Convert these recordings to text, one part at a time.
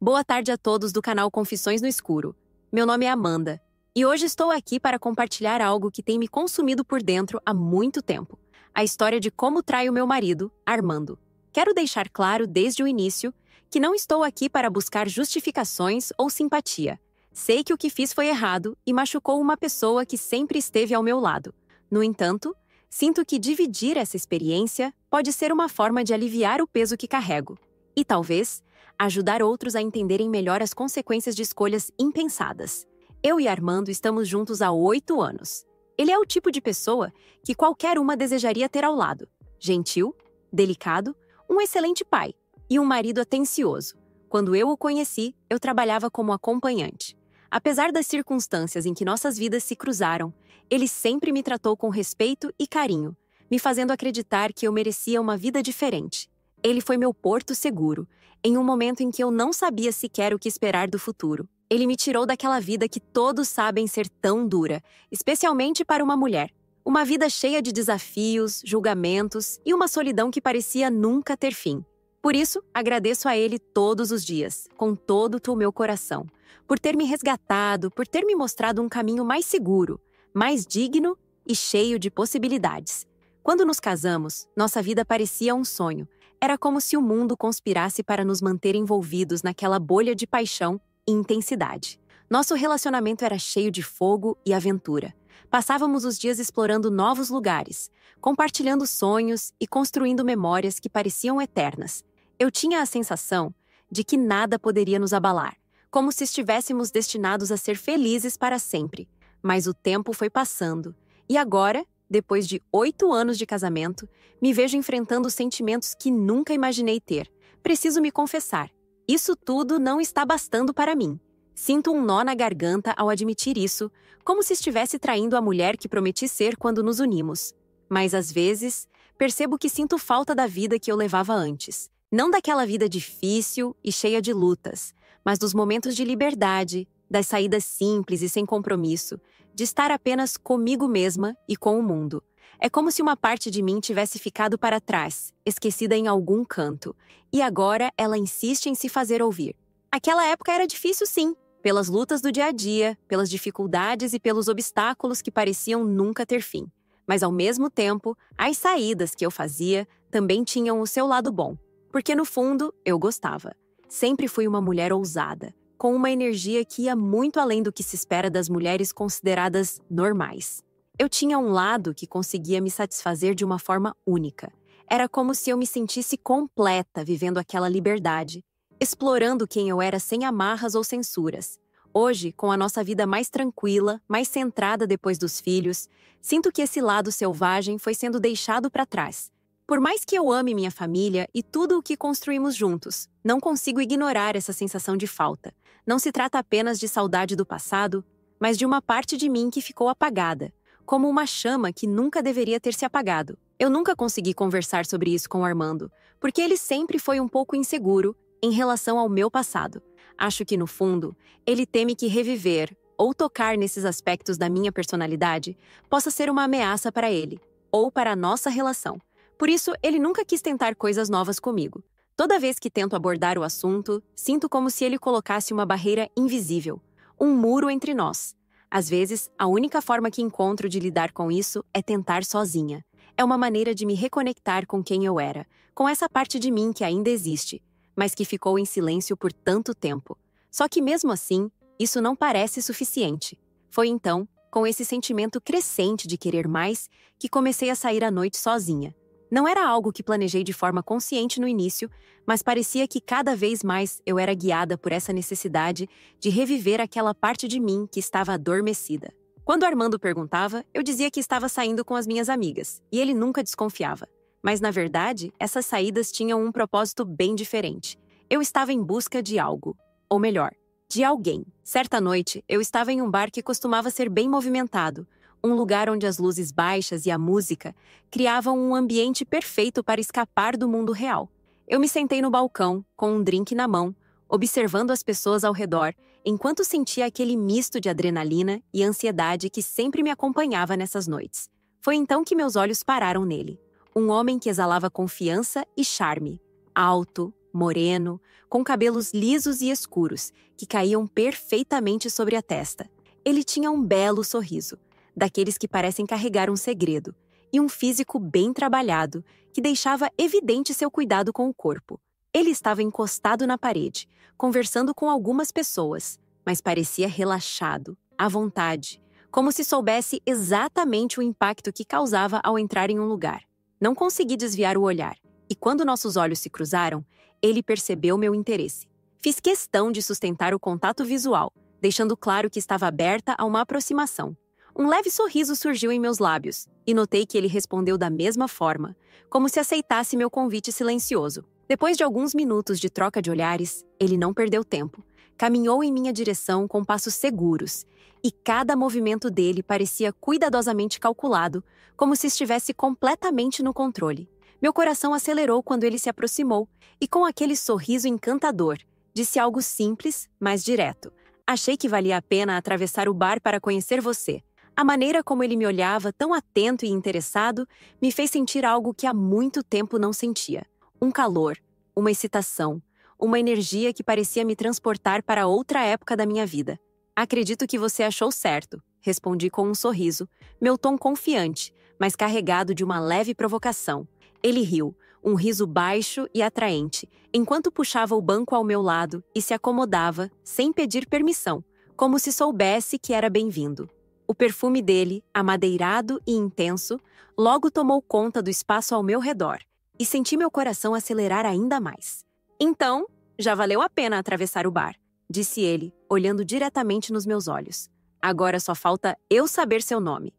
Boa tarde a todos do canal Confissões no Escuro. Meu nome é Amanda, e hoje estou aqui para compartilhar algo que tem me consumido por dentro há muito tempo. A história de como traio meu marido, Armando. Quero deixar claro desde o início que não estou aqui para buscar justificações ou simpatia. Sei que o que fiz foi errado e machucou uma pessoa que sempre esteve ao meu lado. No entanto, sinto que dividir essa experiência pode ser uma forma de aliviar o peso que carrego. E talvez ajudar outros a entenderem melhor as consequências de escolhas impensadas. Eu e Armando estamos juntos há 8 anos. Ele é o tipo de pessoa que qualquer uma desejaria ter ao lado. Gentil, delicado, um excelente pai e um marido atencioso. Quando eu o conheci, eu trabalhava como acompanhante. Apesar das circunstâncias em que nossas vidas se cruzaram, ele sempre me tratou com respeito e carinho, me fazendo acreditar que eu merecia uma vida diferente. Ele foi meu porto seguro, em um momento em que eu não sabia sequer o que esperar do futuro. Ele me tirou daquela vida que todos sabem ser tão dura, especialmente para uma mulher. Uma vida cheia de desafios, julgamentos e uma solidão que parecia nunca ter fim. Por isso, agradeço a ele todos os dias, com todo o meu coração, por ter me resgatado, por ter me mostrado um caminho mais seguro, mais digno e cheio de possibilidades. Quando nos casamos, nossa vida parecia um sonho. Era como se o mundo conspirasse para nos manter envolvidos naquela bolha de paixão e intensidade. Nosso relacionamento era cheio de fogo e aventura. Passávamos os dias explorando novos lugares, compartilhando sonhos e construindo memórias que pareciam eternas. Eu tinha a sensação de que nada poderia nos abalar, como se estivéssemos destinados a ser felizes para sempre. Mas o tempo foi passando, e agora, depois de 8 anos de casamento, me vejo enfrentando sentimentos que nunca imaginei ter. Preciso me confessar, isso tudo não está bastando para mim. Sinto um nó na garganta ao admitir isso, como se estivesse traindo a mulher que prometi ser quando nos unimos. Mas às vezes, percebo que sinto falta da vida que eu levava antes. Não daquela vida difícil e cheia de lutas, mas dos momentos de liberdade, das saídas simples e sem compromisso, de estar apenas comigo mesma e com o mundo. É como se uma parte de mim tivesse ficado para trás, esquecida em algum canto, e agora ela insiste em se fazer ouvir. Aquela época era difícil, sim, pelas lutas do dia a dia, pelas dificuldades e pelos obstáculos que pareciam nunca ter fim. Mas ao mesmo tempo, as saídas que eu fazia também tinham o seu lado bom, porque no fundo eu gostava. Sempre fui uma mulher ousada, com uma energia que ia muito além do que se espera das mulheres consideradas normais. Eu tinha um lado que conseguia me satisfazer de uma forma única. Era como se eu me sentisse completa vivendo aquela liberdade, explorando quem eu era sem amarras ou censuras. Hoje, com a nossa vida mais tranquila, mais centrada depois dos filhos, sinto que esse lado selvagem foi sendo deixado para trás. Por mais que eu ame minha família e tudo o que construímos juntos, não consigo ignorar essa sensação de falta. Não se trata apenas de saudade do passado, mas de uma parte de mim que ficou apagada, como uma chama que nunca deveria ter se apagado. Eu nunca consegui conversar sobre isso com o Armando, porque ele sempre foi um pouco inseguro em relação ao meu passado. Acho que, no fundo, ele teme que reviver ou tocar nesses aspectos da minha personalidade possa ser uma ameaça para ele, ou para a nossa relação. Por isso, ele nunca quis tentar coisas novas comigo. Toda vez que tento abordar o assunto, sinto como se ele colocasse uma barreira invisível, um muro entre nós. Às vezes, a única forma que encontro de lidar com isso é tentar sozinha. É uma maneira de me reconectar com quem eu era, com essa parte de mim que ainda existe, mas que ficou em silêncio por tanto tempo. Só que mesmo assim, isso não parece suficiente. Foi então, com esse sentimento crescente de querer mais, que comecei a sair à noite sozinha. Não era algo que planejei de forma consciente no início, mas parecia que cada vez mais eu era guiada por essa necessidade de reviver aquela parte de mim que estava adormecida. Quando Armando perguntava, eu dizia que estava saindo com as minhas amigas, e ele nunca desconfiava. Mas, na verdade, essas saídas tinham um propósito bem diferente. Eu estava em busca de algo, ou melhor, de alguém. Certa noite, eu estava em um bar que costumava ser bem movimentado, um lugar onde as luzes baixas e a música criavam um ambiente perfeito para escapar do mundo real. Eu me sentei no balcão, com um drink na mão, observando as pessoas ao redor, enquanto sentia aquele misto de adrenalina e ansiedade que sempre me acompanhava nessas noites. Foi então que meus olhos pararam nele. Um homem que exalava confiança e charme. Alto, moreno, com cabelos lisos e escuros, que caíam perfeitamente sobre a testa. Ele tinha um belo sorriso, daqueles que parecem carregar um segredo, e um físico bem trabalhado, que deixava evidente seu cuidado com o corpo. Ele estava encostado na parede, conversando com algumas pessoas, mas parecia relaxado, à vontade, como se soubesse exatamente o impacto que causava ao entrar em um lugar. Não consegui desviar o olhar, e quando nossos olhos se cruzaram, ele percebeu meu interesse. Fiz questão de sustentar o contato visual, deixando claro que estava aberta a uma aproximação. Um leve sorriso surgiu em meus lábios, e notei que ele respondeu da mesma forma, como se aceitasse meu convite silencioso. Depois de alguns minutos de troca de olhares, ele não perdeu tempo. Caminhou em minha direção com passos seguros, e cada movimento dele parecia cuidadosamente calculado, como se estivesse completamente no controle. Meu coração acelerou quando ele se aproximou, e com aquele sorriso encantador, disse algo simples, mas direto. Achei que valia a pena atravessar o bar para conhecer você. A maneira como ele me olhava, tão atento e interessado, me fez sentir algo que há muito tempo não sentia. Um calor, uma excitação, uma energia que parecia me transportar para outra época da minha vida. Acredito que você achou certo, respondi com um sorriso, meu tom confiante, mas carregado de uma leve provocação. Ele riu, um riso baixo e atraente, enquanto puxava o banco ao meu lado e se acomodava, sem pedir permissão, como se soubesse que era bem-vindo. O perfume dele, amadeirado e intenso, logo tomou conta do espaço ao meu redor, e senti meu coração acelerar ainda mais. Então, já valeu a pena atravessar o bar, disse ele, olhando diretamente nos meus olhos. Agora só falta eu saber seu nome.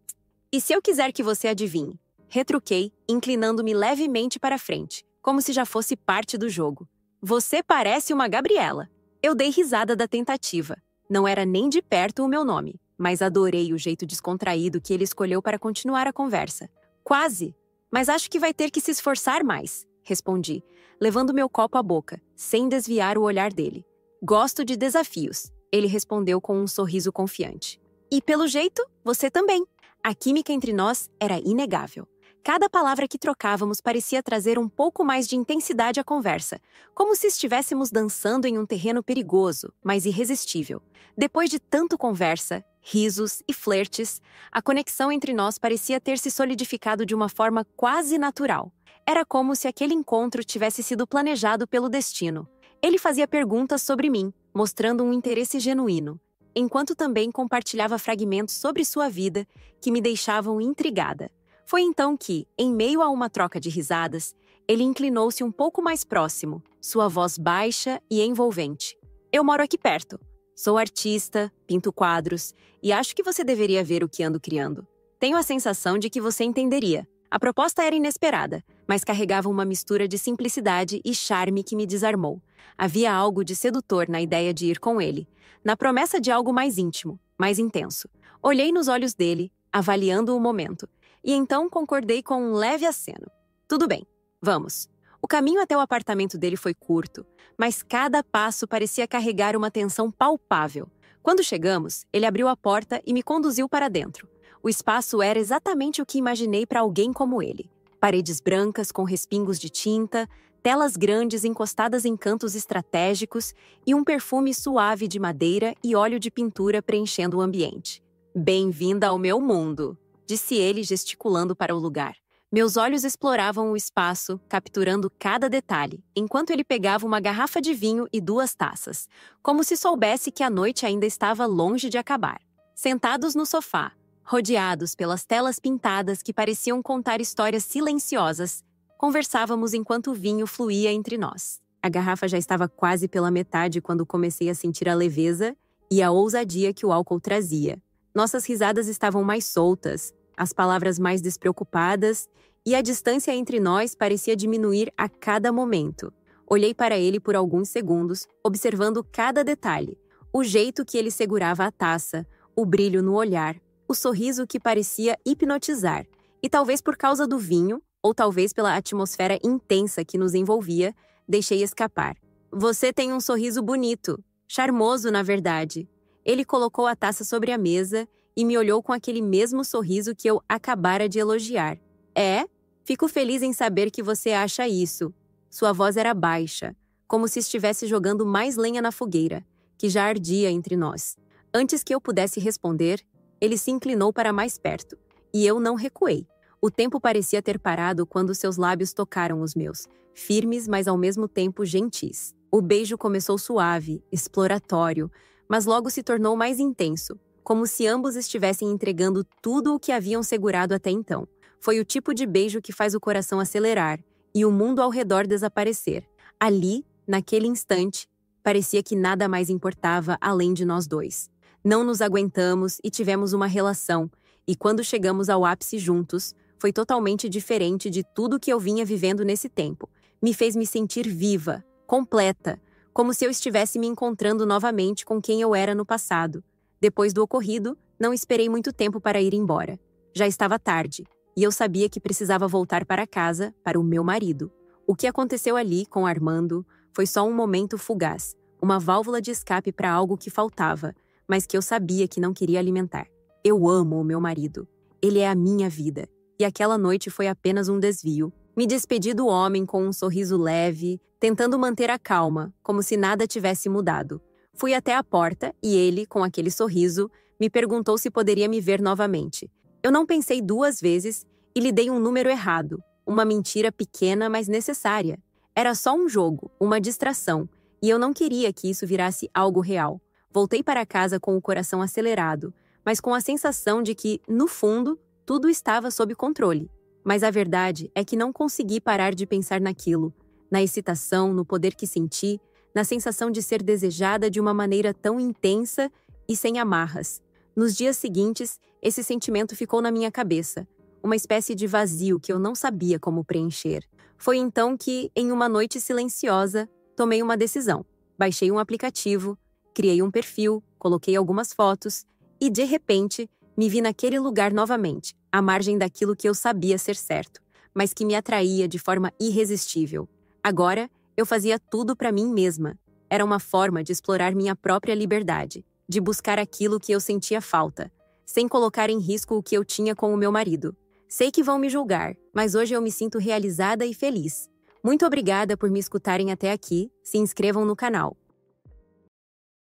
E se eu quiser que você adivinhe? Retruquei, inclinando-me levemente para frente, como se já fosse parte do jogo. Você parece uma Gabriela. Eu dei risada da tentativa. Não era nem de perto o meu nome, mas adorei o jeito descontraído que ele escolheu para continuar a conversa. Quase, mas acho que vai ter que se esforçar mais, respondi, levando meu copo à boca, sem desviar o olhar dele. Gosto de desafios, ele respondeu com um sorriso confiante. E pelo jeito, você também. A química entre nós era inegável. Cada palavra que trocávamos parecia trazer um pouco mais de intensidade à conversa, como se estivéssemos dançando em um terreno perigoso, mas irresistível. Depois de tanto conversa, risos e flertes, a conexão entre nós parecia ter se solidificado de uma forma quase natural. Era como se aquele encontro tivesse sido planejado pelo destino. Ele fazia perguntas sobre mim, mostrando um interesse genuíno, enquanto também compartilhava fragmentos sobre sua vida que me deixavam intrigada. Foi então que, em meio a uma troca de risadas, ele inclinou-se um pouco mais próximo, sua voz baixa e envolvente. Eu moro aqui perto. Sou artista, pinto quadros, e acho que você deveria ver o que ando criando. Tenho a sensação de que você entenderia. A proposta era inesperada, mas carregava uma mistura de simplicidade e charme que me desarmou. Havia algo de sedutor na ideia de ir com ele, na promessa de algo mais íntimo, mais intenso. Olhei nos olhos dele, avaliando o momento, e então concordei com um leve aceno. Tudo bem, vamos. O caminho até o apartamento dele foi curto, mas cada passo parecia carregar uma tensão palpável. Quando chegamos, ele abriu a porta e me conduziu para dentro. O espaço era exatamente o que imaginei para alguém como ele. Paredes brancas com respingos de tinta, telas grandes encostadas em cantos estratégicos e um perfume suave de madeira e óleo de pintura preenchendo o ambiente. Bem-vinda ao meu mundo, disse ele gesticulando para o lugar. Meus olhos exploravam o espaço, capturando cada detalhe, enquanto ele pegava uma garrafa de vinho e 2 taças, como se soubesse que a noite ainda estava longe de acabar. Sentados no sofá, rodeados pelas telas pintadas que pareciam contar histórias silenciosas, conversávamos enquanto o vinho fluía entre nós. A garrafa já estava quase pela metade quando comecei a sentir a leveza e a ousadia que o álcool trazia. Nossas risadas estavam mais soltas, as palavras mais despreocupadas, e a distância entre nós parecia diminuir a cada momento. Olhei para ele por alguns segundos, observando cada detalhe, o jeito que ele segurava a taça, o brilho no olhar, o sorriso que parecia hipnotizar, e talvez por causa do vinho, ou talvez pela atmosfera intensa que nos envolvia, deixei escapar. Você tem um sorriso bonito, charmoso, na verdade. Ele colocou a taça sobre a mesa e me olhou com aquele mesmo sorriso que eu acabara de elogiar. É? Fico feliz em saber que você acha isso. Sua voz era baixa, como se estivesse jogando mais lenha na fogueira, que já ardia entre nós. Antes que eu pudesse responder, ele se inclinou para mais perto, e eu não recuei. O tempo parecia ter parado quando seus lábios tocaram os meus, firmes, mas ao mesmo tempo gentis. O beijo começou suave, exploratório, mas logo se tornou mais intenso, como se ambos estivessem entregando tudo o que haviam segurado até então. Foi o tipo de beijo que faz o coração acelerar e o mundo ao redor desaparecer. Ali, naquele instante, parecia que nada mais importava além de nós dois. Não nos aguentamos e tivemos uma relação, e quando chegamos ao ápice juntos, foi totalmente diferente de tudo que eu vinha vivendo nesse tempo. Me fez me sentir viva, completa, como se eu estivesse me encontrando novamente com quem eu era no passado. Depois do ocorrido, não esperei muito tempo para ir embora. Já estava tarde, e eu sabia que precisava voltar para casa, para o meu marido. O que aconteceu ali com Armando foi só um momento fugaz, uma válvula de escape para algo que faltava, mas que eu sabia que não queria alimentar. Eu amo o meu marido. Ele é a minha vida. E aquela noite foi apenas um desvio. Me despedi do homem com um sorriso leve, tentando manter a calma, como se nada tivesse mudado. Fui até a porta e ele, com aquele sorriso, me perguntou se poderia me ver novamente. Eu não pensei duas vezes e lhe dei um número errado, uma mentira pequena, mas necessária. Era só um jogo, uma distração, e eu não queria que isso virasse algo real. Voltei para casa com o coração acelerado, mas com a sensação de que, no fundo, tudo estava sob controle. Mas a verdade é que não consegui parar de pensar naquilo, na excitação, no poder que senti, na sensação de ser desejada de uma maneira tão intensa e sem amarras. Nos dias seguintes, esse sentimento ficou na minha cabeça, uma espécie de vazio que eu não sabia como preencher. Foi então que, em uma noite silenciosa, tomei uma decisão. Baixei um aplicativo, criei um perfil, coloquei algumas fotos e, de repente, me vi naquele lugar novamente, à margem daquilo que eu sabia ser certo, mas que me atraía de forma irresistível. Agora, eu fazia tudo para mim mesma. Era uma forma de explorar minha própria liberdade, de buscar aquilo que eu sentia falta, sem colocar em risco o que eu tinha com o meu marido. Sei que vão me julgar, mas hoje eu me sinto realizada e feliz. Muito obrigada por me escutarem até aqui. Se inscrevam no canal.